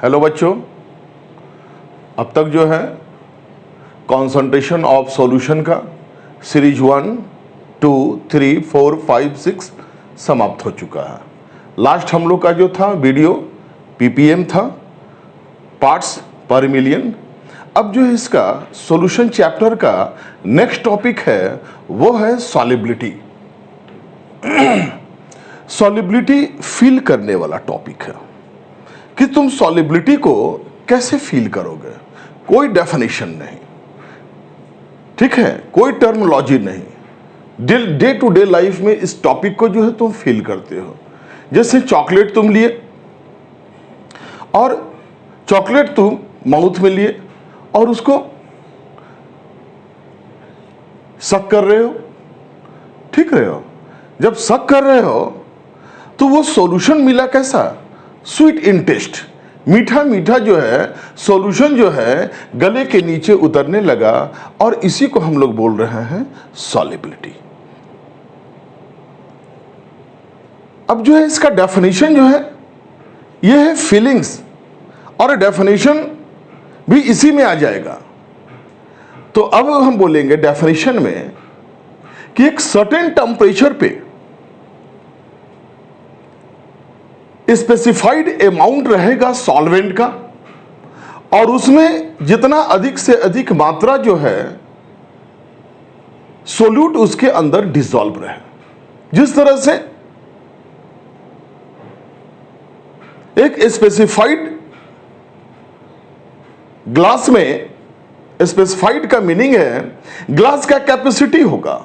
Hello बच्चों, अब तक जो है कॉन्सेंट्रेशन ऑफ सॉल्यूशन का सीरीज 1, 2, 3, 4, 5, 6 समाप्त हो चुका है। लास्ट हम लोग का जो था वीडियो पीपीएम था, पार्ट्स पर मिलियन। अब जो है इसका सॉल्यूशन चैप्टर का नेक्स्ट टॉपिक है वो है सॉल्युबिलिटी। सॉल्युबिलिटी फील करने वाला टॉपिक है कि तुम सॉल्युबिलिटी को कैसे फील करोगे। कोई डेफिनेशन नहीं, ठीक है, कोई टर्मिनोलॉजी नहीं। डे टू डे लाइफ में इस टॉपिक को जो है तुम फील करते हो। जैसे चॉकलेट तुम लिए और चॉकलेट तुम माउथ में लिए और उसको सक कर रहे हो, ठीक रहे हो। जब सक कर रहे हो तो वो सॉल्यूशन मिला कैसा, स्वीट इन टेस्ट, मीठा मीठा जो है सॉल्यूशन जो है गले के नीचे उतरने लगा और इसी को हम लोग बोल रहे हैं सॉल्युबिलिटी। अब जो है इसका डेफिनेशन जो है ये है फीलिंग्स, और डेफिनेशन भी इसी में आ जाएगा। तो अब हम बोलेंगे डेफिनेशन में कि एक सर्टेन टेम्परेचर पे स्पेसिफाइड अमाउंट रहेगा सॉल्वेंट का, और उसमें जितना अधिक से अधिक मात्रा जो है सोल्यूट उसके अंदर डिसॉल्व रहे। जिस तरह से एक स्पेसिफाइड ग्लास में, स्पेसिफाइड का मीनिंग है ग्लास का कैपेसिटी होगा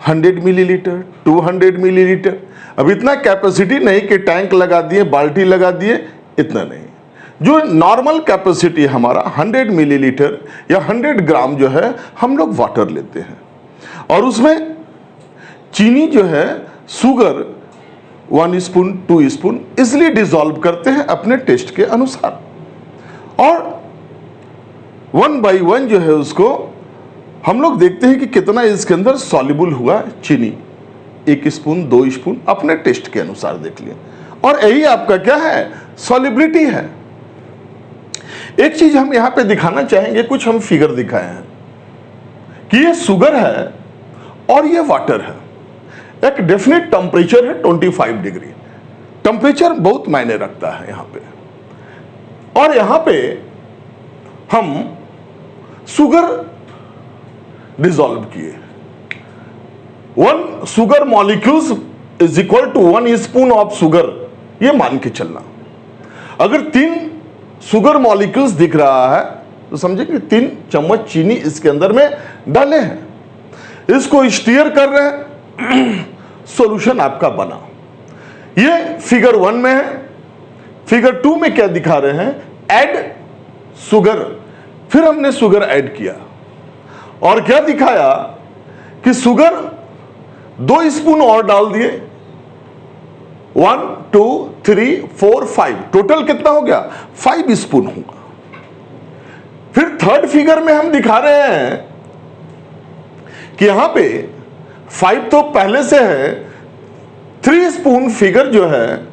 100 मिलीलीटर, 200 मिलीलीटर। अब इतना कैपेसिटी नहीं कि टैंक लगा दिए, बाल्टी लगा दिए, इतना नहीं। जो नॉर्मल कैपेसिटी हमारा 100 मिलीलीटर या 100 ग्राम जो है हम लोग वाटर लेते हैं, और उसमें चीनी जो है शुगर 1 स्पून 2 स्पून इसलिए डिसॉल्व करते हैं अपने टेस्ट के अनुसार, और 1 बाई 1 जो है उसको हम लोग देखते हैं कि कितना इसके अंदर सॉल्युबल हुआ चीनी, 1 स्पून 2 स्पून अपने टेस्ट के अनुसार देख लिए। और यही आपका क्या है, सॉल्युबिलिटी है। एक चीज हम यहां पे दिखाना चाहेंगे, कुछ हम फिगर दिखाए हैं कि ये शुगर है और ये वाटर है। एक डेफिनेट टेम्परेचर है 25 डिग्री। टेम्परेचर बहुत मायने रखता है यहां पे, और यहां पे हम शुगर डिसॉल्व किए। 1 sugar molecules is equal to 1 spoon of sugar, ये मान के चलना। अगर 3 शुगर मॉलिक्यूल्स दिख रहा है तो समझे कि 3 चम्मच चीनी इसके अंदर में डाले हैं, इसको स्टीयर कर रहे हैं, सॉल्यूशन आपका बना। ये फिगर 1 में है। फिगर 2 में क्या दिखा रहे हैं, ऐड शुगर। फिर हमने शुगर ऐड किया और क्या दिखाया कि शुगर 2 स्पून और डाल दिए, 1, 2, 3, 4, 5, टोटल कितना हो गया, 5 स्पून होगा। फिर थर्ड फिगर में हम दिखा रहे हैं कि यहां पे 5 तो पहले से है, 3 स्पून फिगर जो है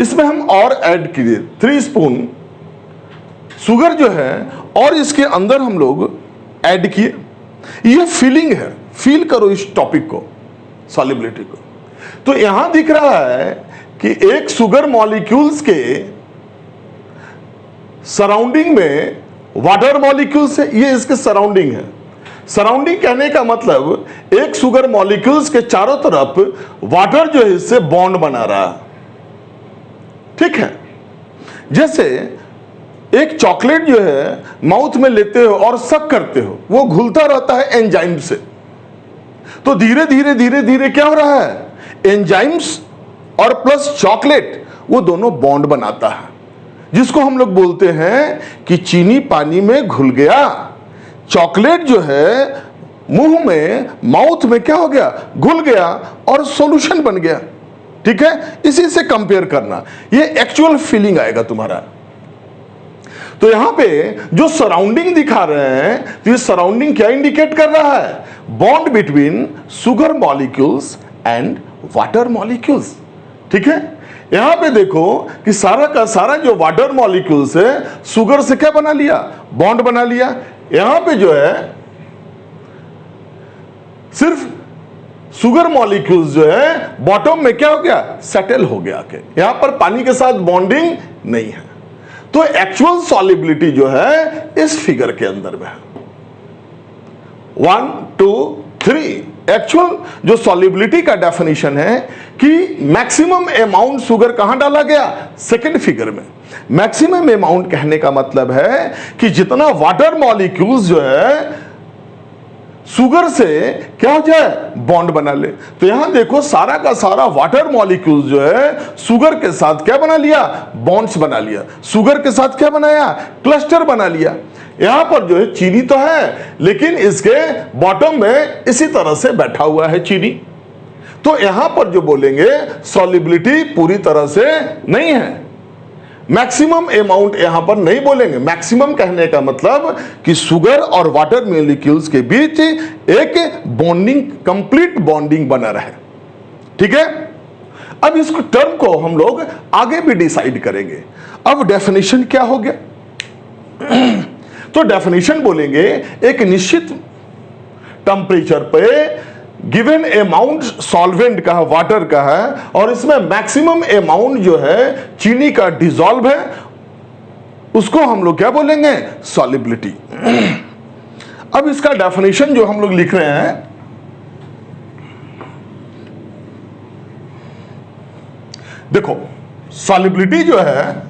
इसमें हम और ऐड किए, 3 स्पून शुगर जो है और इसके अंदर हम लोग ऐड किए। ये फीलिंग है, फील करो इस टॉपिक को, सॉल्युबिलिटी को। तो यहां दिख रहा है कि एक शुगर मॉलिक्यूल्स के सराउंडिंग में वाटर मॉलिक्यूल्स है, ये इसके सराउंडिंग है। सराउंडिंग कहने का मतलब एक शुगर मॉलिक्यूल्स के चारों तरफ वाटर जो है इससे बॉन्ड बना रहा है, ठीक है। जैसे एक चॉकलेट जो है माउथ में लेते हो और सक करते हो, वो घुलता रहता है एंजाइम से। तो धीरे धीरे धीरे धीरे क्या हो रहा है, एंजाइम्स और प्लस चॉकलेट वो दोनों बॉन्ड बनाता है, जिसको हम लोग बोलते हैं कि चीनी पानी में घुल गया, चॉकलेट जो है मुंह में, माउथ में क्या हो गया, घुल गया और सॉल्यूशन बन गया, ठीक है। इसी से कंपेयर करना, ये एक्चुअल फीलिंग आएगा तुम्हारा। तो यहां पे जो सराउंडिंग दिखा रहे हैं, तो ये सराउंडिंग क्या इंडिकेट कर रहा है, bond between sugar molecules and water molecules, ठीक है। यहां पे देखो कि सारा का सारा जो वाटर मॉलिक्यूल्स है शुगर से क्या बना लिया, बॉन्ड बना लिया। यहां पे जो है सिर्फ शुगर मॉलिक्यूल्स जो है बॉटम में क्या हो गया, सेटल हो गया के, यहां पर पानी के साथ बॉन्डिंग नहीं है। तो एक्चुअल सॉलिबिलिटी जो है इस फिगर के अंदर में है। 1 2 3 एक्चुअल जो सॉलिबिलिटी का डेफिनेशन है कि मैक्सिमम अमाउंट शुगर कहां डाला गया, सेकंड फिगर में। मैक्सिमम अमाउंट कहने का मतलब है कि जितना वाटर मॉलिक्यूल्स जो है शुगर से क्या हो जाए, बॉन्ड बना ले। तो यहां देखो सारा का सारा वाटर मॉलिक्यूल्स जो है शुगर के साथ क्या बना लिया, बॉन्ड्स बना लिया। शुगर के साथ क्या बनाया, क्लस्टर बना लिया। यहां पर जो है चीनी तो है लेकिन इसके बॉटम में इसी तरह से बैठा हुआ है चीनी। तो यहां पर जो बोलेंगे सॉलिबिलिटी पूरी तरह से नहीं है, मैक्सिमम अमाउंट यहां पर नहीं बोलेंगे। मैक्सिमम कहने का मतलब कि शुगर और वाटर मॉलिक्यूल्स के बीच एक बॉन्डिंग, कंप्लीट बॉन्डिंग बना रहे। ठीक है, अब इस टर्म को हम लोग आगे भी डिसाइड करेंगे। अब डेफिनेशन क्या हो गया तो डेफिनेशन बोलेंगे एक निश्चित टेम्परेचर पे गिवन अमाउंट सॉल्वेंट का है, वाटर का है, और इसमें मैक्सिमम अमाउंट जो है चीनी का डिसॉल्व है, उसको हम लोग क्या बोलेंगे, सॉलिबिलिटी। अब इसका डेफिनेशन जो हम लोग लिख रहे हैं, देखो सॉलिबिलिटी जो है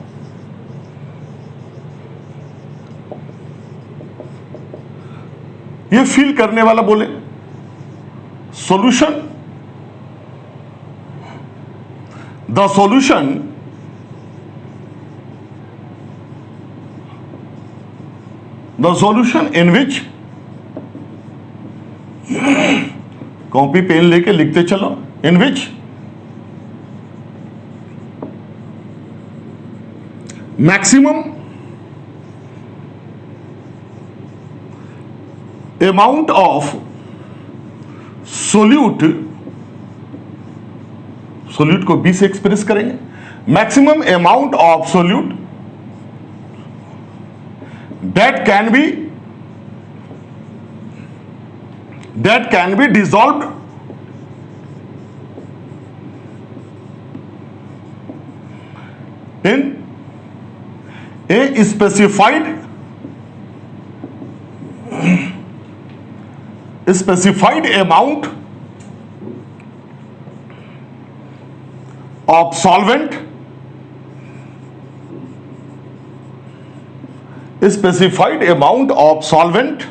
ये फील करने वाला बोले solution, the solution in which, copy pen लेके लिखते चलो, in which maximum amount of solute को बी से एक्सप्रेस करेंगे, maximum amount of solute that can be dissolved in a specified amount of solvent, specified amount of solvent,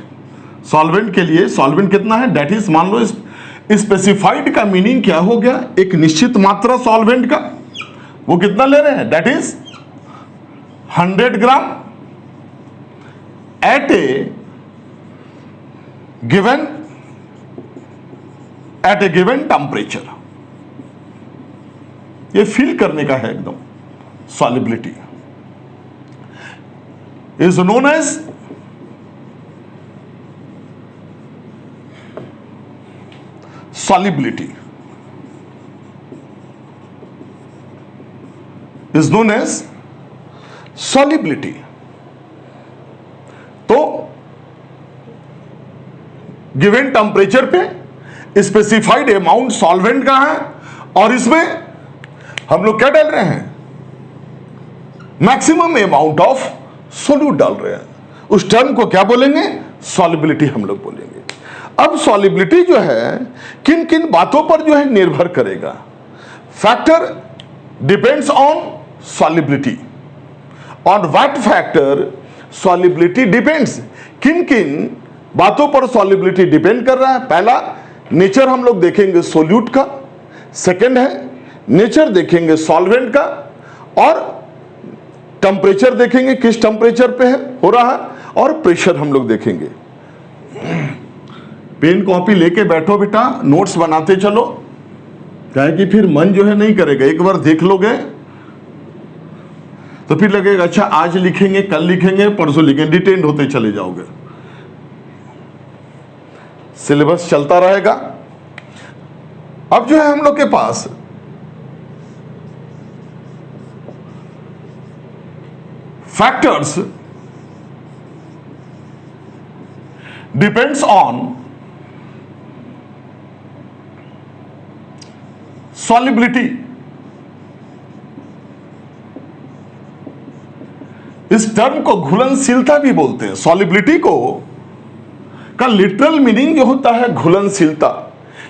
solvent के लिए solvent कितना है, डेट इज, मान लो स्पेसिफाइड का meaning क्या हो गया, एक निश्चित मात्रा सॉल्वेंट का, वो कितना ले रहे हैं, that is 100 gram at a given temperature. ये फील करने का है एकदम। Solubility is known as solubility is known as solubility। तो गिवन टेम्परेचर पे स्पेसिफाइड अमाउंट सॉल्वेंट का है और इसमें हम लोग क्या डाल रहे हैं, मैक्सिमम अमाउंट ऑफ सोल्यूट डाल रहे हैं। उस टर्म को क्या बोलेंगे, सॉलिबिलिटी हम लोग बोलेंगे। अब सॉलिबिलिटी जो है किन किन बातों पर जो है निर्भर करेगा, factor depends on solubility. On what factor solubility depends, किन किन बातों पर सॉलिबिलिटी डिपेंड कर रहा है। पहला नेचर हम लोग देखेंगे सोल्यूट का, सेकंड है नेचर देखेंगे सॉल्वेंट का, और टेम्परेचर देखेंगे किस टेम्परेचर पे है हो रहा है, और प्रेशर हम लोग देखेंगे। पेन कॉपी लेके बैठो बेटा, नोट्स बनाते चलो, क्या है कि फिर मन जो है नहीं करेगा। एक बार देख लोगे तो फिर लगेगा अच्छा आज लिखेंगे, कल लिखेंगे, परसों लिखेंगे, डिटेंड होते चले जाओगे। सिलेबस चलता रहेगा। अब जो है हम लोग के पास factors depends on solubility. इस टर्म को घुलनशीलता भी बोलते हैं। सॉलिबिलिटी को का लिटरल मीनिंग जो होता है घुलनशीलता,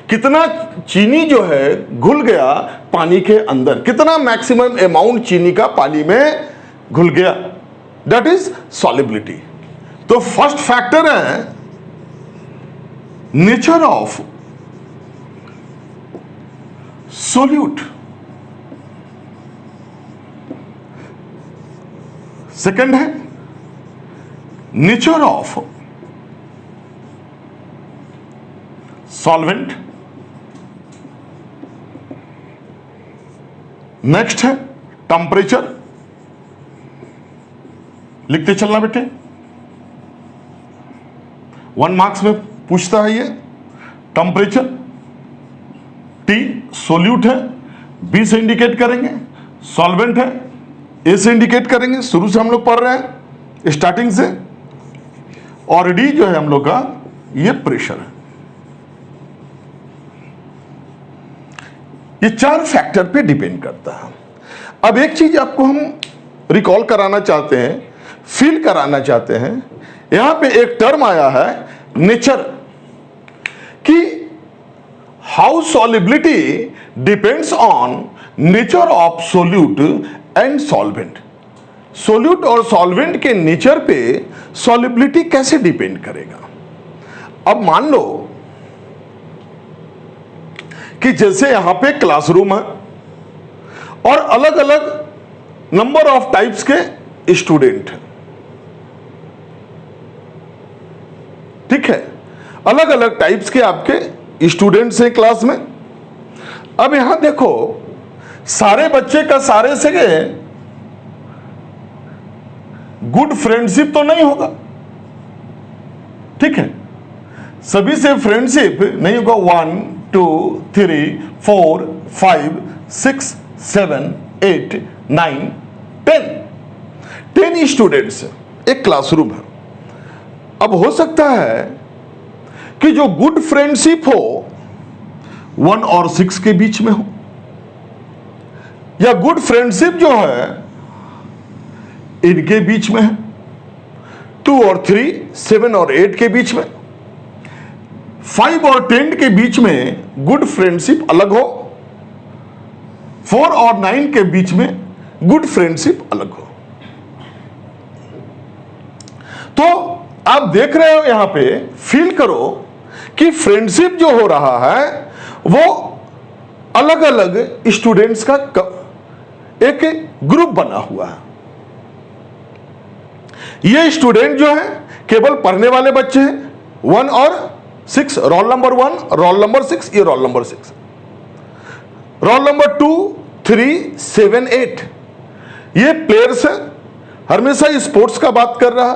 कितना चीनी जो है घुल गया पानी के अंदर, कितना मैक्सिमम अमाउंट चीनी का पानी में घुल गया, दैट इज सॉलिबिलिटी। तो फर्स्ट फैक्टर है नेचर ऑफ सोल्यूट, सेकंड है नेचर ऑफ सॉल्वेंट, नेक्स्ट है टेम्परेचर। लिखते चलना बेटे, 1 मार्क्स में पूछता है ये। टेम्परेचर, टी सोल्यूट है, बी से इंडिकेट करेंगे, सॉल्वेंट है, ए से इंडिकेट करेंगे, शुरू से हम लोग पढ़ रहे हैं स्टार्टिंग से, और डी जो है हम लोग का ये प्रेशर है। ये 4 फैक्टर पे डिपेंड करता है। अब एक चीज आपको हम रिकॉल कराना चाहते हैं, फील कराना चाहते हैं, यहां पे एक टर्म आया है नेचर, कि how solubility depends on nature of solute and solvent. Solute और सॉल्वेंट के नेचर पे सॉलिबिलिटी कैसे डिपेंड करेगा। अब मान लो कि जैसे यहां पे क्लासरूम है और अलग अलग नंबर ऑफ टाइप्स के स्टूडेंट हैं, ठीक है, अलग अलग टाइप्स के आपके स्टूडेंट्स हैं क्लास में। अब यहां देखो, सारे बच्चे का सारे से गुड फ्रेंडशिप तो नहीं होगा, ठीक है, सभी से फ्रेंडशिप नहीं होगा। 1 2 3 4 5 6 7 8 9 10 स्टूडेंट्स एक क्लासरूम है। अब हो सकता है कि जो गुड फ्रेंडशिप हो 1 और 6 के बीच में हो, या गुड फ्रेंडशिप जो है इनके बीच में है, 2 और 3 7 और 8 के बीच में, 5 और 10 के बीच में गुड फ्रेंडशिप अलग हो, 4 और 9 के बीच में गुड फ्रेंडशिप अलग हो। तो आप देख रहे हो यहां पे, फील करो कि फ्रेंडशिप जो हो रहा है वो अलग अलग स्टूडेंट्स का एक ग्रुप बना हुआ है। ये स्टूडेंट जो है केवल पढ़ने वाले बच्चे हैं, 1 और 6, रोल नंबर 1, रोल नंबर 6, ये रोल नंबर 6, रोल नंबर 2 3 7 8 ये प्लेयर्स है, हमेशा स्पोर्ट्स का बात कर रहा।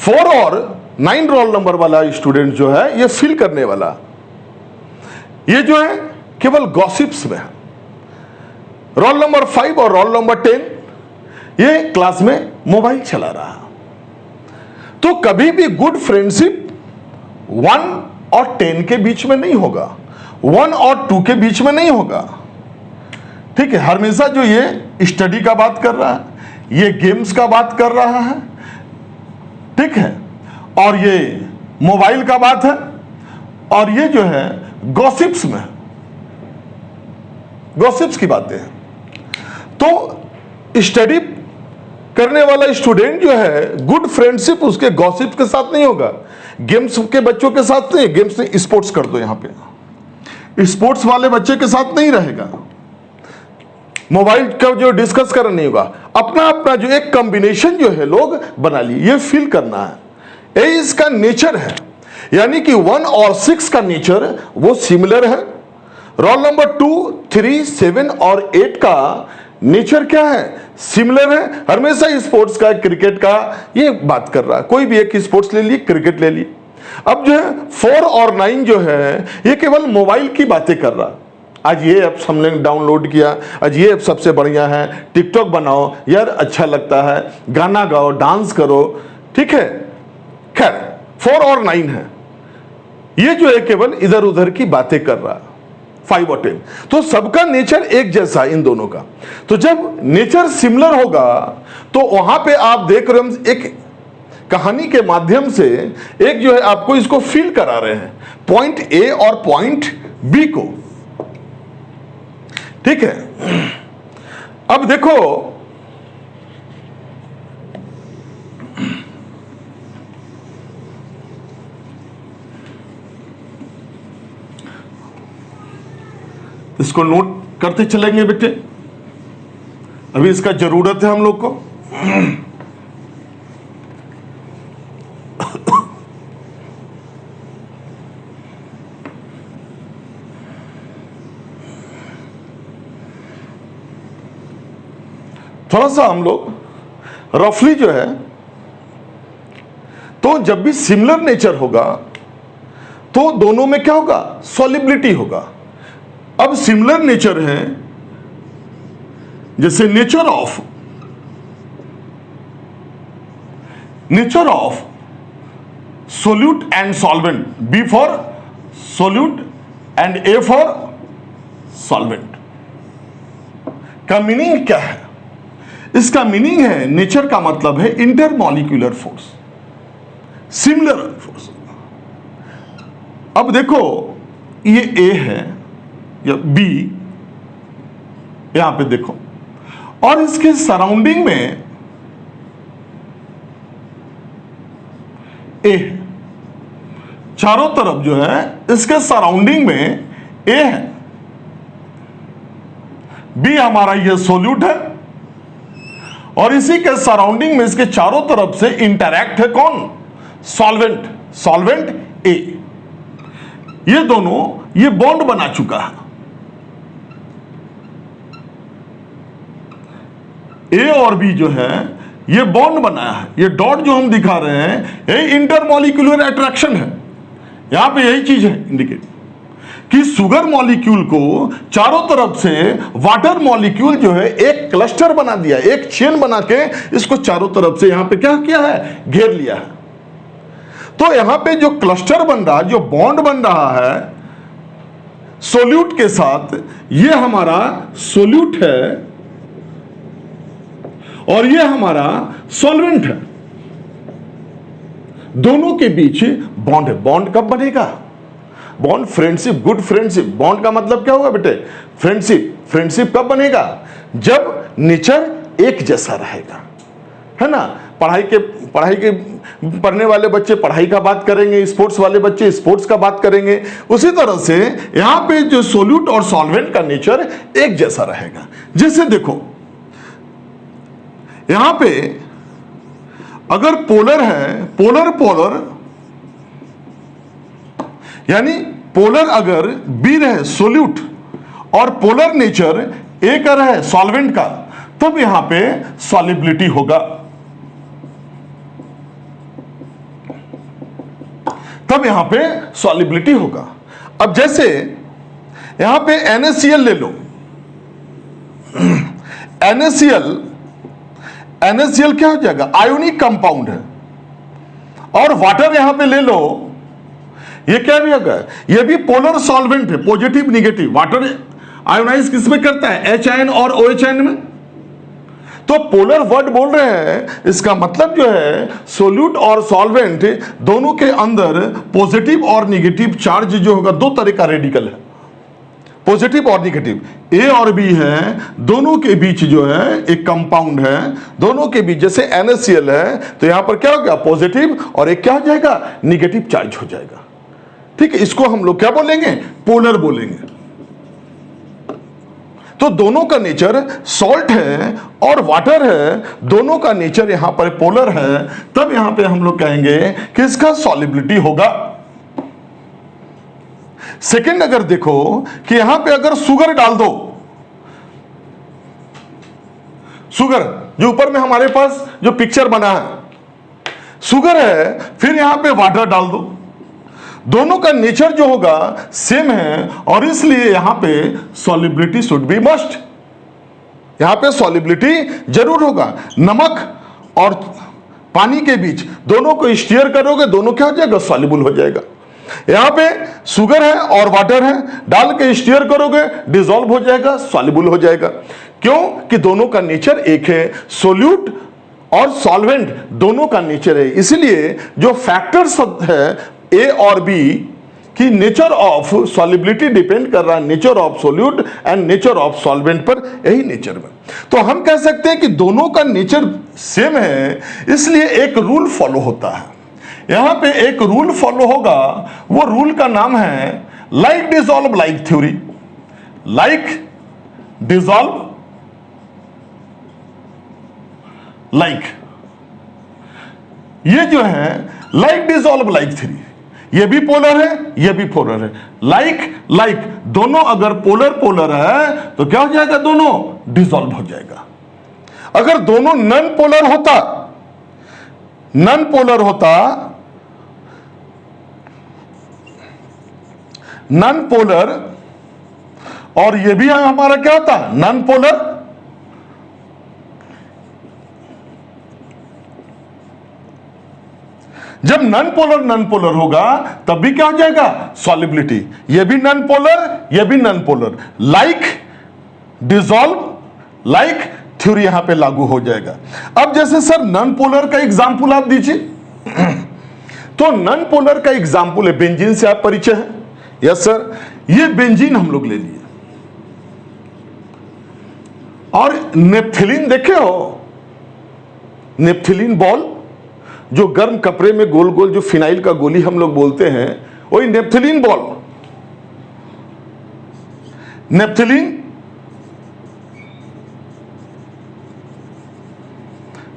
4 और 9 रोल नंबर वाला स्टूडेंट जो है ये फील करने वाला, ये जो है केवल गॉसिप्स में है। रोल नंबर 5 और रोल नंबर 10 ये क्लास में मोबाइल चला रहा। तो कभी भी गुड फ्रेंडशिप 1 और 10 के बीच में नहीं होगा, 1 और 2 के बीच में नहीं होगा, ठीक है। हमेशा जो ये स्टडी का बात कर रहा है, ये गेम्स का बात कर रहा है, ठीक है, और ये मोबाइल का बात है, और ये जो है गॉसिप्स में, गॉसिप्स की बातें हैं। तो स्टडी करने वाला स्टूडेंट जो है गुड फ्रेंडशिप उसके गॉसिप के साथ नहीं होगा, गेम्स के बच्चों के साथ नहीं, गेम्स में स्पोर्ट्स कर दो, यहां पे स्पोर्ट्स वाले बच्चे के साथ नहीं रहेगा, मोबाइल का जो डिस्कस करना नहीं होगा, अपना अपना जो एक कॉम्बिनेशन जो है लोग बना लिए, ये फील करना है। ये इसका नेचर है, यानी कि 1 और 6 का नेचर वो सिमिलर है। रोल नंबर 2 3 7 और 8 का नेचर क्या है, सिमिलर है। हमेशा स्पोर्ट्स का, क्रिकेट का ये बात कर रहा है, कोई भी एक स्पोर्ट्स ले लिए, क्रिकेट ले लिए। अब जो है 4 और 9 जो है ये केवल मोबाइल की बातें कर रहा, आज ये ऐप्स हमने डाउनलोड किया, आज ये ऐप सबसे बढ़िया है, टिकटॉक बनाओ यार, अच्छा लगता है, गाना गाओ, डांस करो, ठीक है। खैर 4 और 9 है, ये जो है केवल इधर उधर की बातें कर रहा है। 5 और 10, तो सबका नेचर एक जैसा इन दोनों का। तो जब नेचर सिमिलर होगा तो वहां पे आप देख रहे हो एक कहानी के माध्यम से एक जो है आपको इसको फील करा रहे हैं, पॉइंट ए और पॉइंट बी को, ठीक है। अब देखो इसको नोट करते चलेंगे बेटे, अभी इसका जरूरत है हम लोग को। थोड़ा सा हम लोग रफली जो है, तो जब भी सिमिलर नेचर होगा तो दोनों में क्या होगा, सॉल्युबिलिटी होगा। अब सिमिलर नेचर है, जैसे nature of solute and solvent, B for solute and A for solvent, का मीनिंग क्या है? इसका मीनिंग है, नेचर का मतलब है इंटरमॉलिक्यूलर फोर्स, सिमिलर फोर्स। अब देखो ये ए है या बी, यहां पे देखो, और इसके सराउंडिंग में ए है, चारों तरफ जो है इसके सराउंडिंग में ए है। बी हमारा ये सोल्यूट है और इसी के सराउंडिंग में इसके चारों तरफ से इंटरैक्ट है कौन, सॉल्वेंट ए। ये दोनों ये बॉन्ड बना चुका है, ए और बी जो है ये बॉन्ड बनाया है। ये डॉट जो हम दिखा रहे हैं ये इंटरमॉलिक्यूलर अट्रैक्शन है, यहां पे यही चीज है इंडिकेट कि शुगर मॉलिक्यूल को चारों तरफ से वाटर मॉलिक्यूल जो है एक क्लस्टर बना दिया, एक चेन बना के इसको चारों तरफ से यहां पे क्या किया है, घेर लिया है। तो यहां पे जो क्लस्टर बन रहा है, जो बॉन्ड बन रहा है सोल्यूट के साथ, ये हमारा सोल्यूट है और ये हमारा सॉल्वेंट है। दोनों के बीच बॉन्ड है। बॉन्ड कब बनेगा, bond friendship, good friendship. Bond का मतलब क्या होगा बेटे, फ्रेंडशिप। फ्रेंडशिप कब बनेगा, जब नेचर एक जैसा रहेगा, है ना। पढ़ाई के पढ़ने वाले बच्चे पढ़ाई का बात करेंगे, स्पोर्ट्स वाले बच्चे स्पोर्ट्स का बात करेंगे। उसी तरह से यहां पे जो सोल्यूट और सॉल्वेंट का नेचर एक जैसा रहेगा। जैसे देखो यहां पे अगर पोलर है, पोलर यानी पोलर अगर बी रहे सोल्यूट और पोलर नेचर ए का रहे सॉल्वेंट का, तब यहां पे सॉल्युबिलिटी होगा, तब यहां पे सॉल्युबिलिटी होगा। अब जैसे यहां पे NaCl ले लो, NaCl क्या हो जाएगा, आयोनिक कंपाउंड है। और वाटर यहां पे ले लो, ये क्या भी होगा, ये भी पोलर सॉल्वेंट है, पॉजिटिव निगेटिव। वाटर आयोनाइज किसमें करता है, H और OH में। तो पोलर वर्ड बोल रहे हैं, इसका मतलब जो है सोल्यूट और सॉल्वेंट दोनों के अंदर पॉजिटिव और निगेटिव चार्ज जो होगा, दो तरह का रेडिकल है, पॉजिटिव और निगेटिव। ए और बी है, दोनों के बीच जो है एक कंपाउंड है, दोनों के बीच जैसे NaCl है, तो यहां पर क्या हो गया, पॉजिटिव, और एक क्या हो जाएगा, निगेटिव चार्ज हो जाएगा। ठीक है, इसको हम लोग क्या बोलेंगे, पोलर बोलेंगे। तो दोनों का नेचर सॉल्ट है और वाटर है, दोनों का नेचर यहां पर पोलर है, तब यहां पे हम लोग कहेंगे कि इसका सॉल्युबिलिटी होगा। सेकंड, अगर देखो कि यहां पे अगर शुगर डाल दो, शुगर जो ऊपर में हमारे पास जो पिक्चर बना है शुगर है, फिर यहां पे वाटर डाल दो, दोनों का नेचर जो होगा सेम है, और इसलिए यहां पे सॉल्युबिलिटी शुड बी मस्ट, यहां पे सॉल्युबिलिटी जरूर होगा। नमक और पानी के बीच दोनों को स्टीयर करोगे, दोनों क्या हो जाएगा, सॉल्युबल हो जाएगा। यहां पे शुगर है और वाटर है, डाल के स्टीयर करोगे, डिसॉल्व हो जाएगा, सॉल्युबल हो जाएगा। क्यों कि दोनों का नेचर एक है, सोल्यूट और सॉल्वेंट दोनों का नेचर है। इसलिए जो फैक्टर्स है ए और बी कि नेचर ऑफ सॉल्युबिलिटी डिपेंड कर रहा है nature of solute and nature of solvent पर, यही नेचर में। तो हम कह सकते हैं कि दोनों का नेचर सेम है, इसलिए एक रूल फॉलो होता है। यहां पे एक रूल फॉलो होगा, वो रूल का नाम है like dissolve like theory. Like dissolve like, ये जो है लाइक डिसॉल्व लाइक थ्योरी, ये भी पोलर है, ये भी पोलर है। लाइक लाइक दोनों अगर पोलर पोलर है तो क्या हो जाएगा, दोनों डिसॉल्व हो जाएगा। अगर दोनों नॉन पोलर होता, नॉन पोलर होता, नॉन पोलर, और ये भी हमारा क्या होता, नॉन पोलर, जब नॉन पोलर होगा तब भी क्या हो जाएगा, सॉल्युबिलिटी। ये भी नॉन पोलर, ये भी non polar, like dissolve like theory यहां पे लागू हो जाएगा। अब जैसे सर नॉन पोलर का एग्जांपल आप दीजिए, तो नॉन पोलर का एग्जांपल है बेंजीन से आप परिचय है। यस सर, ये बेंजीन हम लोग ले लिए, और नेप्थलीन देखे हो, नेप्थलीन बॉल जो गर्म कपड़े में गोल गोल जो फिनाइल का गोली हम लोग बोलते हैं, वही नेप्थलीन बॉल। नेप्थलीन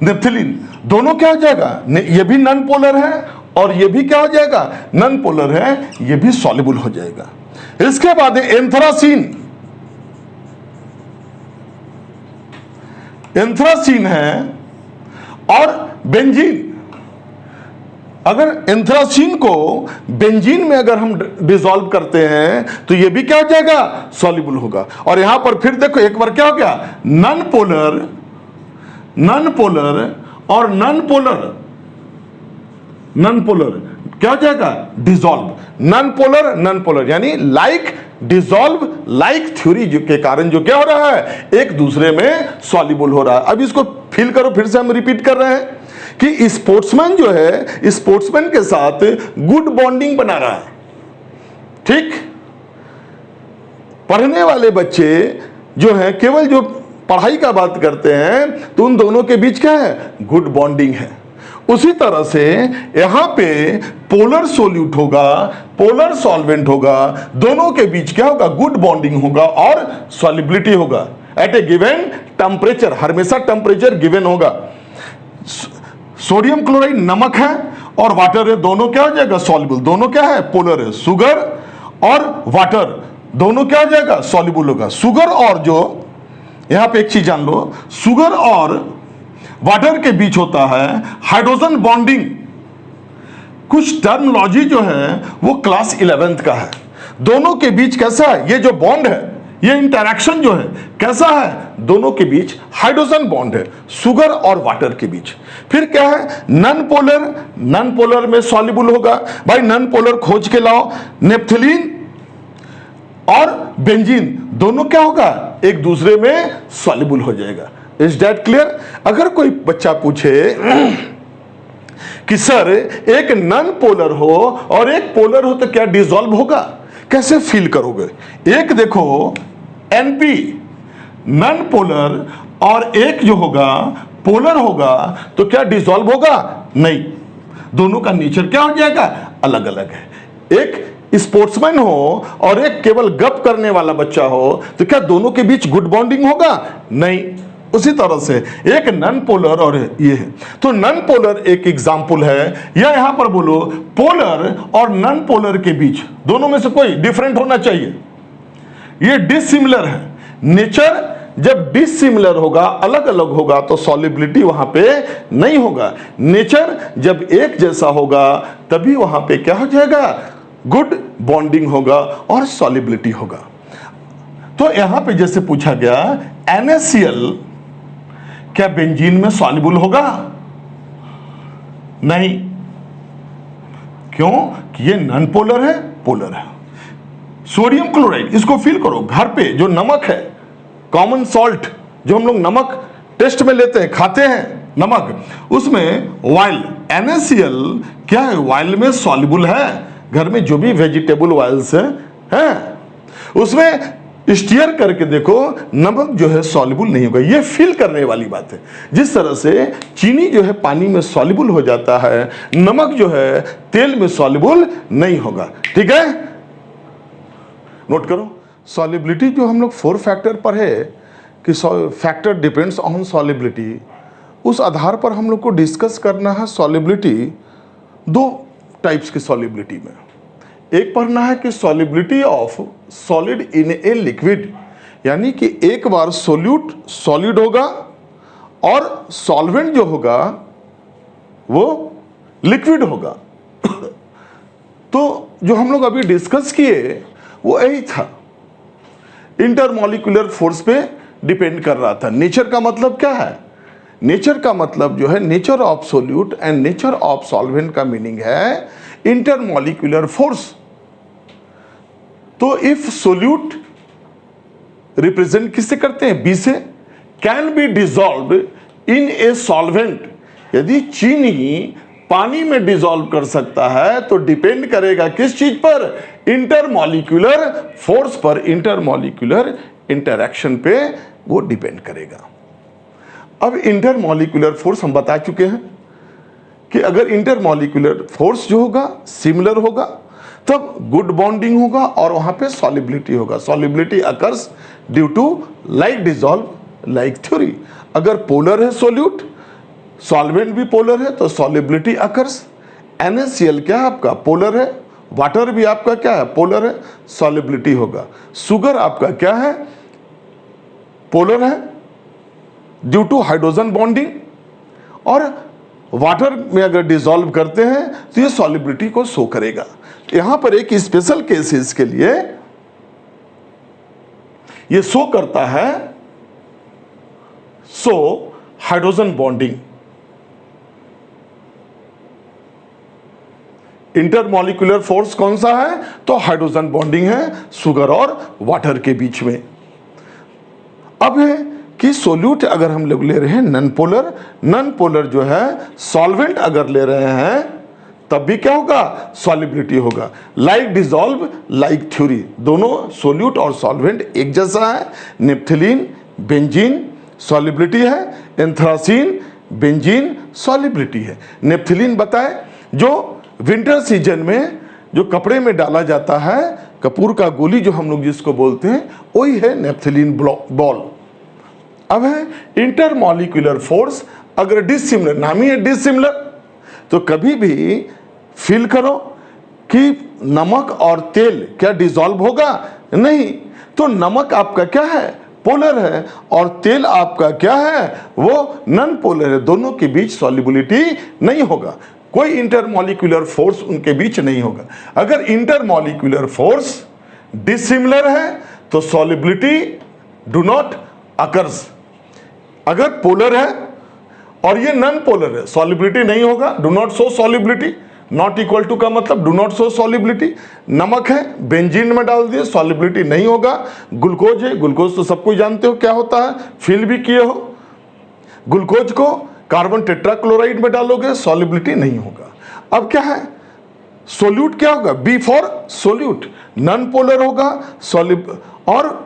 नेप्थलीन दोनों क्या हो जाएगा, ये भी नॉन पोलर है और ये भी क्या हो जाएगा, नॉन पोलर है, ये भी सॉल्युबल हो जाएगा। इसके बाद एंथ्रासीन, एंथ्रासीन है और बेंजीन। अगर एंथ्रासीन को बेंजीन में अगर हम डिसॉल्व करते हैं तो ये भी क्या हो जाएगा, सॉल्युबल होगा। और यहां पर फिर देखो एक बार क्या हो गया, नॉन पोलर, नॉन पोलर और नॉन पोलर, नॉन पोलर क्या हो जाएगा, dissolve. Non polar non polar यानी लाइक डिसॉल्व लाइक थ्योरी के कारण जो क्या हो रहा है, एक दूसरे में सॉल्युबल हो रहा है। अब इसको फील करो, फिर से हम रिपीट कर रहे हैं कि स्पोर्ट्समैन जो है स्पोर्ट्समैन के साथ गुड बॉन्डिंग बना रहा है। ठीक, पढ़ने वाले बच्चे जो हैं केवल जो पढ़ाई का बात करते हैं तो उन दोनों के बीच क्या है, गुड बॉन्डिंग है। उसी तरह से यहां पे पोलर सोल्यूट होगा, पोलर सॉल्वेंट होगा, दोनों के बीच क्या होगा, गुड बॉन्डिंग होगा और सॉल्युबिलिटी होगा एट ए गिवन टेम्परेचर। हमेशा टेम्परेचर गिवन होगा। सोडियम क्लोराइड नमक है और वाटर है, दोनों क्या हो जाएगा, सॉल्युबल। दोनों क्या है, पोलर है। शुगर और वाटर दोनों क्या हो जाएगा, सॉल्युबल होगा। शुगर और जो यहां पे एक चीज जान लो, शुगर और वाटर के बीच होता है हाइड्रोजन बॉन्डिंग। कुछ टर्मिनोलॉजी जो है वो क्लास 11th का है। दोनों के बीच कैसा है, ये जो बॉन्ड है, ये इंटरैक्शन जो है कैसा है, दोनों के बीच हाइड्रोजन बॉन्ड है, शुगर और वाटर के बीच। फिर क्या है, नॉन पोलर, नॉन पोलर में सॉल्युबल होगा। भाई नॉन पोलर खोज के लाओ, नेप्थलीन और बेंजीन दोनों क्या होगा, एक दूसरे में सॉल्युबल हो जाएगा। Is that clear? अगर कोई बच्चा पूछे कि सर एक नॉन पोलर हो और एक पोलर हो तो क्या डिसॉल्व होगा, कैसे फील करोगे? एक देखो एनपी नॉन पोलर और एक जो होगा पोलर होगा तो क्या डिसॉल्व होगा? नहीं, दोनों का नेचर क्या हो जाएगा, अलग अलग है। एक स्पोर्ट्समैन हो और एक केवल गप करने वाला बच्चा हो तो क्या दोनों के बीच गुड बॉन्डिंग होगा? नहीं। उसी तरह से एक नॉन पोलर और ये है, तो नॉन पोलर एक एग्जाम्पल है, या यहां पर बोलो पोलर और नॉन पोलर के बीच दोनों में से कोई डिफरेंट होना चाहिए। ये डिसिमिलर है। नेचर जब डिसिमिलर होगा, अलग अलग होगा, तो सॉल्युबिलिटी वहां पे नहीं होगा। नेचर जब एक जैसा होगा तभी वहां पे क्या हो जाएगा, गुड बॉन्डिंग होगा और सॉल्युबिलिटी होगा। तो यहां पे जैसे पूछा गया NaCl क्या बेंजीन में सॉल्युबल होगा? नहीं। क्यों? कि ये नॉन पोलर है, पोलर है। सोडियम क्लोराइड, इसको फील करो, घर पे जो नमक है, कॉमन सॉल्ट जो हम लोग नमक टेस्ट में लेते हैं, खाते हैं नमक, उसमें वाइल NaCl क्या है? वाइल में सॉल्युबल है। घर में जो भी वेजिटेबल ऑयल्स हैं उसमें स्टीयर करके देखो, नमक जो है सॉल्युबल नहीं होगा। ये फील करने वाली बात है। जिस तरह से चीनी जो है पानी में सॉल्युबल हो जाता है, नमक जो है तेल में सॉल्युबल नहीं होगा। ठीक है, नोट करो। सॉल्युबिलिटी जो हम लोग 4 फैक्टर पर है कि फैक्टर डिपेंड्स ऑन सॉल्युबिलिटी, उस आधार पर हम लोग को डिस्कस करना है सॉल्युबिलिटी 2 टाइप्स की सॉल्युबिलिटी में। एक पढ़ना है कि solubility of solid in a liquid, यानी कि एक बार सोल्यूट सॉलिड होगा और सॉल्वेंट जो होगा वो लिक्विड होगा। तो जो हम लोग अभी डिस्कस किए वो यही था, इंटरमॉलिक्यूलर फोर्स पे डिपेंड कर रहा था। नेचर का मतलब क्या है? नेचर का मतलब जो है nature of solute and nature of solvent का मीनिंग है इंटरमॉलिक्यूलर फोर्स। तो इफ सोल्यूट रिप्रेजेंट किससे करते हैं? बी से। Can be dissolve in a solvent, यदि चीनी पानी में डिसॉल्व कर सकता है तो डिपेंड करेगा किस चीज पर? इंटरमॉलिक्यूलर फोर्स पर, इंटरमॉलिक्यूलर इंटरैक्शन पे वो डिपेंड करेगा। अब इंटरमॉलिक्यूलर फोर्स हम बता चुके हैं कि अगर इंटरमॉलिक्यूलर फोर्स जो होगा सिमिलर होगा तब गुड बॉन्डिंग होगा और वहां पे सॉल्युबिलिटी होगा। Solubility occurs due to like dissolve like theory. अगर पोलर है सोल्यूट, सॉल्वेंट भी पोलर है तो सॉल्युबिलिटी अकर्स। NaCl क्या है आपका? पोलर है। वाटर भी आपका क्या है? पोलर है, सॉल्युबिलिटी होगा। शुगर आपका क्या है? पोलर है ड्यू टू हाइड्रोजन बॉन्डिंग, और वाटर में अगर डिसॉल्व करते हैं तो ये सॉल्युबिलिटी को शो करेगा। यहां पर एक स्पेशल केसेस के लिए ये शो करता है हाइड्रोजन बॉन्डिंग। इंटरमॉलिक्यूलर फोर्स कौन सा है? तो हाइड्रोजन बॉन्डिंग है शुगर और वाटर के बीच में। अब है कि सोल्यूट अगर हम लोग ले रहे हैं नॉन पोलर, नॉन पोलर जो है सॉल्वेंट अगर ले रहे हैं तब भी क्या होगा? सॉल्युबिलिटी होगा। लाइक डिसॉल्व लाइक थ्योरी, दोनों सोल्यूट और सॉल्वेंट एक जैसा है। नेप्थलीन बेंजीन सॉल्युबिलिटी है, एंथ्रासीन बेंजीन सॉल्युबिलिटी है। नेप्थलीन बताए जो विंटर सीजन में जो कपड़े में डाला जाता है, कपूर का गोली जो हम लोग जिसको बोलते हैं, वही है नेप्थलीन बॉल। अब है इंटरमॉलिक्यूलर फोर्स अगर डिसिमिलर, नाम ही है डिसिमिलर, तो कभी भी फील करो कि नमक और तेल क्या डिसॉल्व होगा? नहीं। तो नमक आपका क्या है? पोलर है, और तेल आपका क्या है? वो नॉन पोलर है। दोनों के बीच सॉल्युबिलिटी नहीं होगा, कोई इंटरमॉलिक्यूलर फोर्स उनके बीच नहीं होगा। अगर इंटरमॉलिक्यूलर फोर्स डिसिमिलर है तो सॉल्युबिलिटी डू नॉट अकर्स। अगर पोलर है और ये नॉन पोलर है, सॉल्युबिलिटी नहीं होगा, do not show solubility. Not equal to का मतलब डू नॉट शो सॉल्युबिलिटी। नमक है, बेंजीन में डाल दिए, सॉल्युबिलिटी नहीं होगा। ग्लूकोज है, ग्लूकोज तो सब कुछ जानते हो क्या होता है, फील भी किए हो। ग्लूकोज को कार्बन टेट्राक्लोराइड में डालोगे, सॉल्युबिलिटी नहीं होगा। अब क्या है? सोल्यूट क्या होगा? B for solute, non polar होगा। और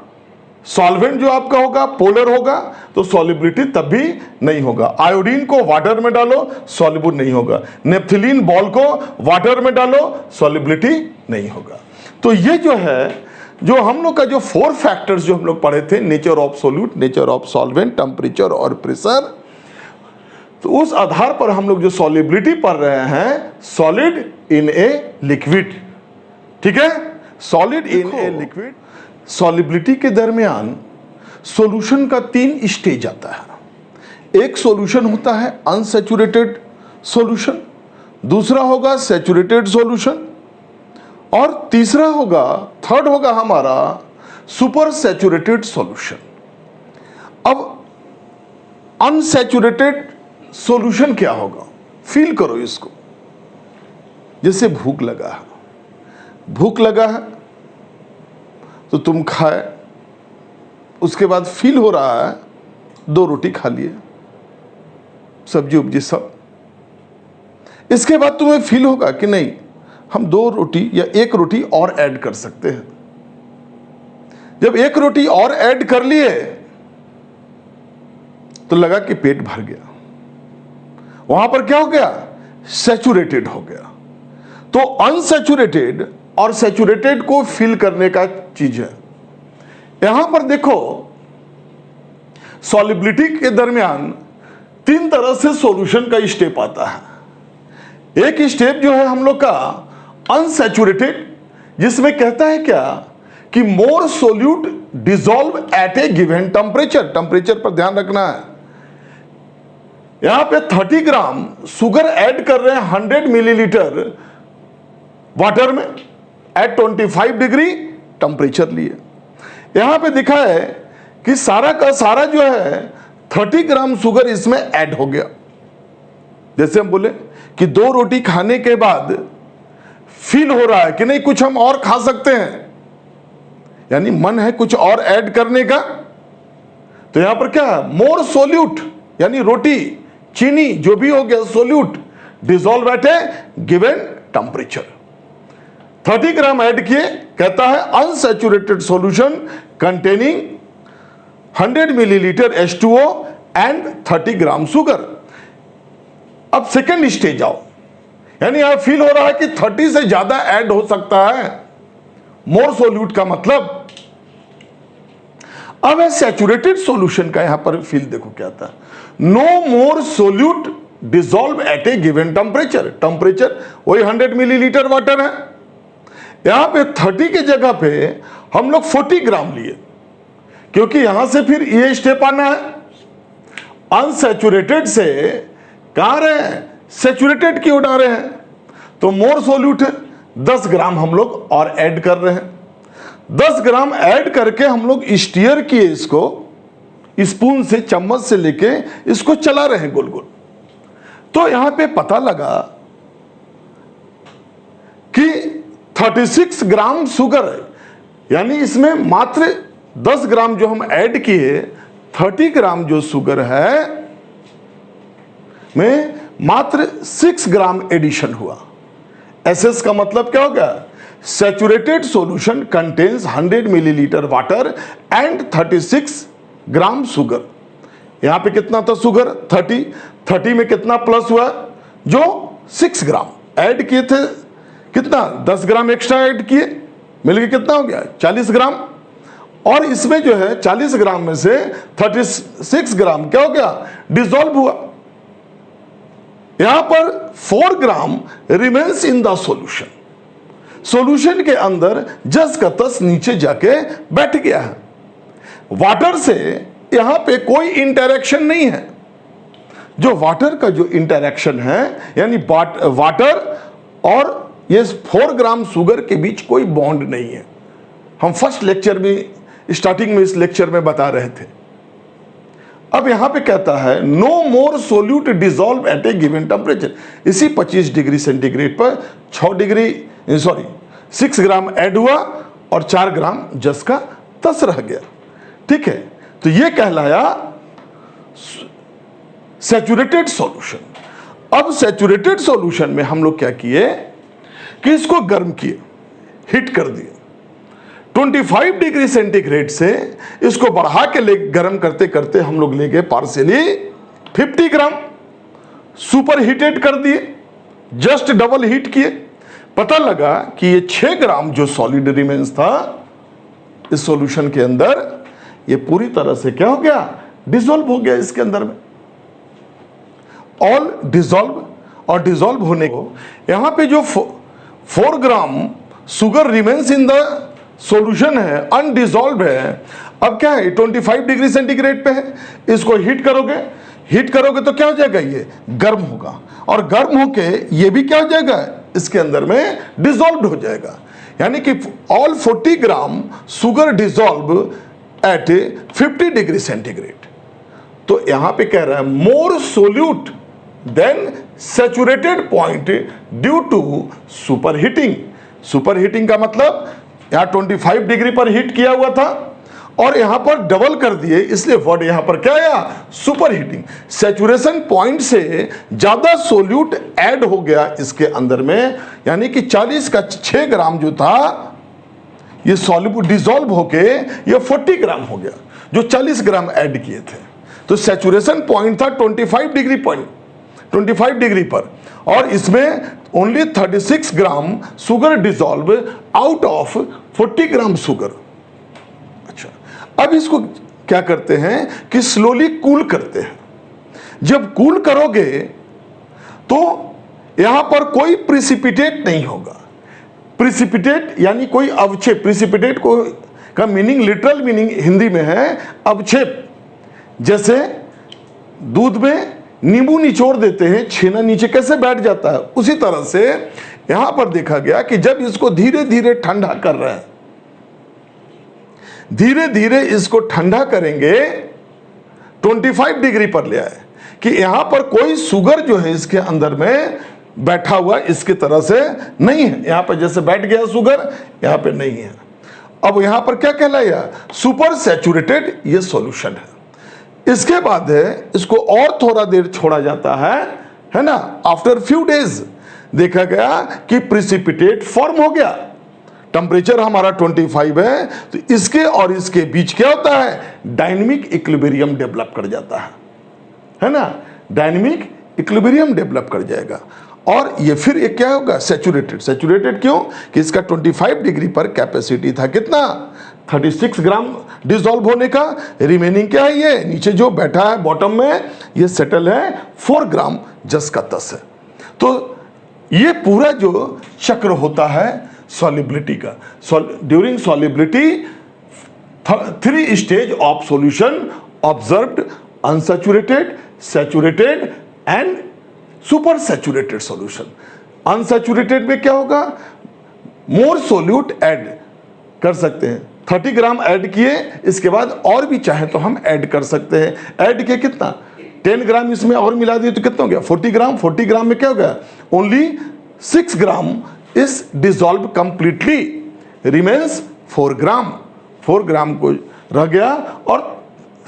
सॉल्वेंट जो आपका होगा पोलर होगा तो सॉल्युबिलिटी तब भी नहीं होगा। आयोडीन को वाटर में डालो, सॉल्युबल नहीं होगा। नेप्थलीन बॉल को वाटर में डालो, सॉल्युबिलिटी नहीं होगा। तो ये जो है, जो हम लोग का जो 4 फैक्टर्स जो हम लोग पढ़े थे, nature of solute, nature of solvent, temperature और प्रेशर, तो उस आधार पर हम लोग जो सॉल्युबिलिटी पढ़ रहे हैं, सॉलिड इन ए लिक्विड। ठीक है, solid in a liquid. Solubility के दरमियान सॉल्यूशन का 3 स्टेज आता है। एक सॉल्यूशन होता है अनसैचुरेटेड सॉल्यूशन, दूसरा होगा सैचुरेटेड सॉल्यूशन, और तीसरा होगा, थर्ड होगा हमारा सुपर सैचुरेटेड सॉल्यूशन। अब अनसैचुरेटेड सॉल्यूशन क्या होगा, फील करो इसको। जैसे भूख लगा है तो तुम खाए, उसके बाद फील हो रहा है 2 रोटी खा लिए, सब्जी उब्जी सब। इसके बाद तुम्हें फील होगा कि नहीं, हम 2 रोटी या 1 रोटी और ऐड कर सकते हैं। जब 1 रोटी और ऐड कर लिए तो लगा कि पेट भर गया, वहां पर क्या हो गया, सैचुरेटेड हो गया। तो अनसैचुरेटेड और सैचुरेटेड को फिल करने का चीज है। यहां पर देखो, सॉल्युबिलिटी के दरमियान 3 तरह से सॉल्यूशन का स्टेप आता है। एक स्टेप जो है हम लोग का अनसैचुरेटेड, जिसमें कहता है क्या कि मोर solute dissolve at a given temperature. Temperature पर ध्यान रखना है। यहां पे 30 ग्राम शुगर ऐड कर रहे हैं 100 मिलीलीटर वाटर में एट 25 डिग्री टेम्परेचर लिए। यहां पे दिखा है कि सारा का सारा जो है 30 ग्राम शुगर इसमें ऐड हो गया। जैसे हम बोले कि 2 रोटी खाने के बाद फील हो रहा है कि नहीं कुछ हम और खा सकते हैं, यानी मन है कुछ और ऐड करने का। तो यहां पर क्या है, मोर सोल्यूट, यानी रोटी चीनी जो भी हो गया solute dissolve at a given temperature. 30 gram add किए, कहता है unsaturated solution containing 100 millilitre H2O and 30 gram sugar. अब सेकेंड स्टेज आओ, यानी यहां फील हो रहा है कि 30 से ज्यादा ऐड हो सकता है, मोर सोल्यूट का मतलब। अब है सैचुरेटेड सॉल्यूशन का, यहां पर फील देखो क्या था, no more solute dissolve at a given temperature. Temperature वही 100 मिलीलीटर वाटर है। यहां पे 30 की जगह पे हम लोग 40 ग्राम लिए, क्योंकि यहां से फिर ये स्टेप आना है, अनसैचुरेटेड से कहां रहे हैं, सैचुरेटेड की ओर आ रहे हैं। तो मोर सोल्यूट है, 10 ग्राम हम लोग और ऐड कर रहे हैं। 10 ग्राम ऐड करके हम लोग स्टीयर किए, इसको स्पून से चम्मच से लेके इसको चला रहे हैं गोल गोल। तो यहां पे पता लगा कि 36 ग्राम शुगर है, यानी इसमें मात्र 10 ग्राम जो हम ऐड किए, 30 ग्राम जो शुगर है में मात्र 6 ग्राम एडिशन हुआ। एसएस का मतलब क्या हो गया, saturated solution contains 100 millilitre water and 36 gram sugar. यहां पे कितना था शुगर, 30 में कितना प्लस हुआ, जो 6 ग्राम ऐड किए थे, कितना 10 ग्राम एक्स्ट्रा ऐड किए, मिलके कितना हो गया 40 ग्राम। और इसमें जो है 40 ग्राम में से 36 ग्राम क्या हो गया, डिसॉल्व हुआ। यहां पर 4 gram remains in the solution. Solution के अंदर जस का तस नीचे जाके बैठ गया है। वाटर से यहां पे कोई इंटरेक्शन नहीं है। जो वाटर का जो इंटरेक्शन है, यानी वाटर और ये 4 ग्राम शुगर के बीच कोई बॉन्ड नहीं है। हम फर्स्ट लेक्चर में, स्टार्टिंग में इस लेक्चर में बता रहे थे। अब यहां पे कहता है no more solute dissolve at a given temperature. इसी 25 डिग्री सेंटीग्रेड पर 6 ग्राम ऐड हुआ और 4 ग्राम जस का तस रह गया। ठीक है, तो ये कहलाया सैचुरेटेड सॉल्यूशन। अब सैचुरेटेड सॉल्यूशन में हम लोग क्या किए कि इसको गर्म किए, हीट कर दिए 25 डिग्री सेंटीग्रेड से। इसको बढ़ा के ले गर्म करते करते हम लोग ले गए पार्शियली 50 ग्राम, सुपर हीटेड कर दिए, जस्ट डबल हीट किए। पता लगा कि ये 6 ग्राम जो सॉलिड रिमेन्स था इस सॉल्यूशन के अंदर, ये पूरी तरह से क्या हो गया, डिसॉल्व हो गया इसके अंदर में। ऑल डिसॉल्व, और डिसॉल्व होने को यहां पे जो 4 gram sugar remains in the solution है, अनडिसॉल्व है। अब क्या है, 25 डिग्री सेंटीग्रेड पे है। इसको हीट करोगे तो क्या हो जाएगा, ये गर्म होगा, और गर्म होके ये भी क्या हो जाएगा, इसके अंदर में डिसॉल्व हो जाएगा। यानी कि all 40 gram sugar dissolve at 50 degree centigrade. तो यहां पे कह रहा है more solute than saturated point due to super heating. Super heating का मतलब यहां 25 डिग्री पर हीट किया हुआ था और यहां पर डबल कर दिए, इसलिए वर्ड यहां पर क्या आया, सुपर हीटिंग। सैचुरेशन पॉइंट से ज्यादा सोल्यूट ऐड हो गया इसके अंदर में, यानी कि 40 का 6 ग्राम जो था ये सॉल्यूबल डिसॉल्व होके ये 40 ग्राम हो गया, जो 40 ग्राम ऐड किए थे। तो सैचुरेशन पॉइंट था 25 डिग्री पॉइंट 25 डिग्री पर, और इसमें only 36 gram sugar dissolve out of 40 gram sugar. अच्छा, अब इसको क्या करते हैं कि स्लोली कूल करते हैं। जब कूल करोगे तो यहां पर कोई प्रिसिपिटेट नहीं होगा। प्रिसिपिटेट यानी कोई अवक्षेप, प्रिसिपिटेट को का मीनिंग, लिटरल मीनिंग हिंदी में है अवक्षेप। जैसे दूध में नींबू निचोड़ देते हैं, छेना नीचे कैसे बैठ जाता है, उसी तरह से यहां पर देखा गया कि जब इसको धीरे धीरे ठंडा कर रहे हैं, धीरे धीरे इसको ठंडा करेंगे, 25 डिग्री पर ले आए कि यहां पर कोई शुगर जो है इसके अंदर में बैठा हुआ इसकी तरह से नहीं है। यहां पर जैसे बैठ गया शुगर, यहां पे नहीं है। अब यहां पर क्या कहलाया, सुपर सैचुरेटेड ये सॉल्यूशन है। इसके बाद है इसको और थोड़ा देर छोड़ा जाता है ना। आफ्टर फ्यू डेज देखा गया कि प्रिसिपिटेट फॉर्म हो गया। टेम्परेचर हमारा 25 है, तो इसके और इसके बीच क्या होता है, डायनेमिक इक्विलिब्रियम डेवलप कर जाता है ना। डायनेमिक इक्विलिब्रियम डेवलप कर जाएगा और ये फिर एक क्या होगा, सैचुरेटेड। सैचुरेटेड क्यों कि इसका 25 डिग्री पर कैपेसिटी था कितना, 36 ग्राम डिसॉल्व होने का। रिमेनिंग क्या है, ये नीचे जो बैठा है बॉटम में ये सेटल है 4 ग्राम जस का तस है। तो ये पूरा जो चक्र होता है सॉल्युबिलिटी का, during solubility 3 stage of solution observed, unsaturated, saturated and super saturated solution. Unsaturated में क्या होगा, मोर सोल्यूट ऐड कर सकते हैं, 30 ग्राम ऐड किए, इसके बाद और भी चाहे तो हम ऐड कर सकते हैं। ऐड किए कितना, 10 ग्राम इसमें और मिला दिए तो कितना हो गया, 40 ग्राम। 40 ग्राम में क्या हो गया, only 6 gram is dissolve completely, remains 4 ग्राम। 4 ग्राम को रह गया और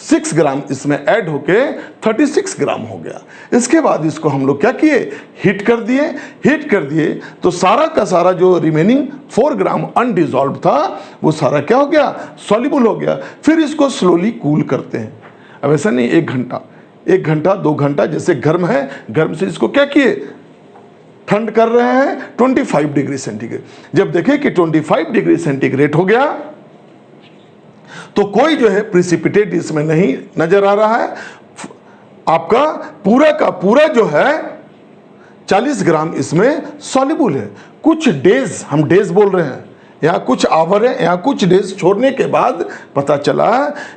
6 ग्राम इसमें ऐड होके 36 ग्राम हो गया। इसके बाद इसको हम लोग क्या किए, हीट कर दिए। हीट कर दिए तो सारा का सारा जो रिमेनिंग 4 ग्राम अनडिसॉल्व था वो सारा क्या हो गया, सॉल्युबल हो गया। फिर इसको स्लोली कूल करते हैं। अब ऐसा नहीं 1 घंटा 2 घंटा, जैसे गर्म है, गर्म से इसको क्या किए, ठंड कर रहे हैं 25 डिग्री सेंटीग्रेड। जब देखे कि 25 डिग्री सेंटीग्रेड हो गया तो कोई जो है प्रिसिपिटेट इसमें नहीं नजर आ रहा है। आपका पूरा का पूरा जो है 40 ग्राम इसमें सॉल्युबल है। कुछ डेज, हम डेज बोल रहे हैं, यहाँ कुछ आवर है, यहाँ कुछ डेज छोड़ने के बाद पता चला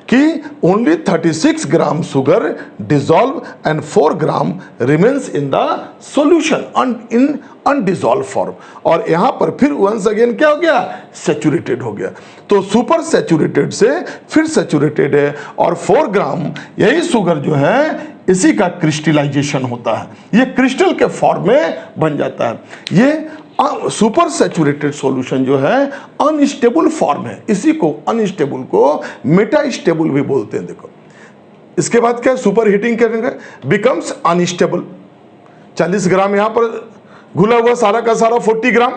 कि only 36 gram sugar dissolve and 4 gram remains in the solution in undissolve form. और यहाँ पर फिर वंस अगेन क्या हो गया, सैचुरेटेड हो गया। तो सुपर सैचुरेटेड से फिर सैचुरेटेड है और 4 ग्राम यही शुगर जो है इसी का क्रिस्टलाइजेशन होता है, ये क्रिस्टल के फॉर्म में बन जाता है। ये सुपर सैचुरेटेड सॉल्यूशन जो है अनस्टेबल फॉर्म है, इसी को अनस्टेबल को मेटास्टेबल भी बोलते हैं। देखो इसके बाद क्या, सुपर हीटिंग करेंगे, बिकम्स अनस्टेबल। 40 ग्राम यहां पर घुला हुआ सारा का सारा 40 ग्राम,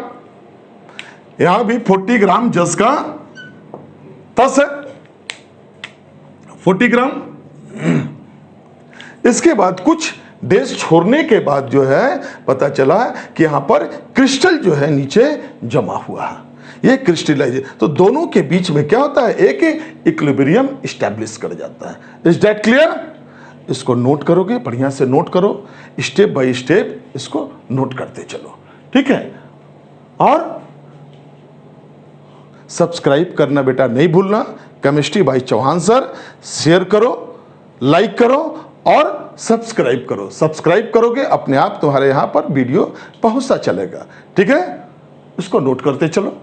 यहां भी 40 ग्राम जस का तस है, 40 ग्राम। इसके बाद कुछ डेज छोड़ने के बाद जो है पता चला कि यहां पर क्रिस्टल जो है नीचे जमा हुआ है, ये क्रिस्टलाइजेशन। तो दोनों के बीच में क्या होता है, एक इक्विलिब्रियम एस्टैब्लिश कर जाता है। Is that clear? इसको नोट करोगे, बढ़िया से नोट करो, स्टेप बाय स्टेप इसको नोट करते चलो, ठीक है। और सब्सक्राइब करना बेटा नहीं भूलना, chemistry by Chauhan sir. Share करो, लाइक करो और सब्सक्राइब करो। सब्सक्राइब करोगे अपने आप तुम्हारे यहां पर वीडियो पहुंचता चलेगा, ठीक है। इसको नोट करते चलो।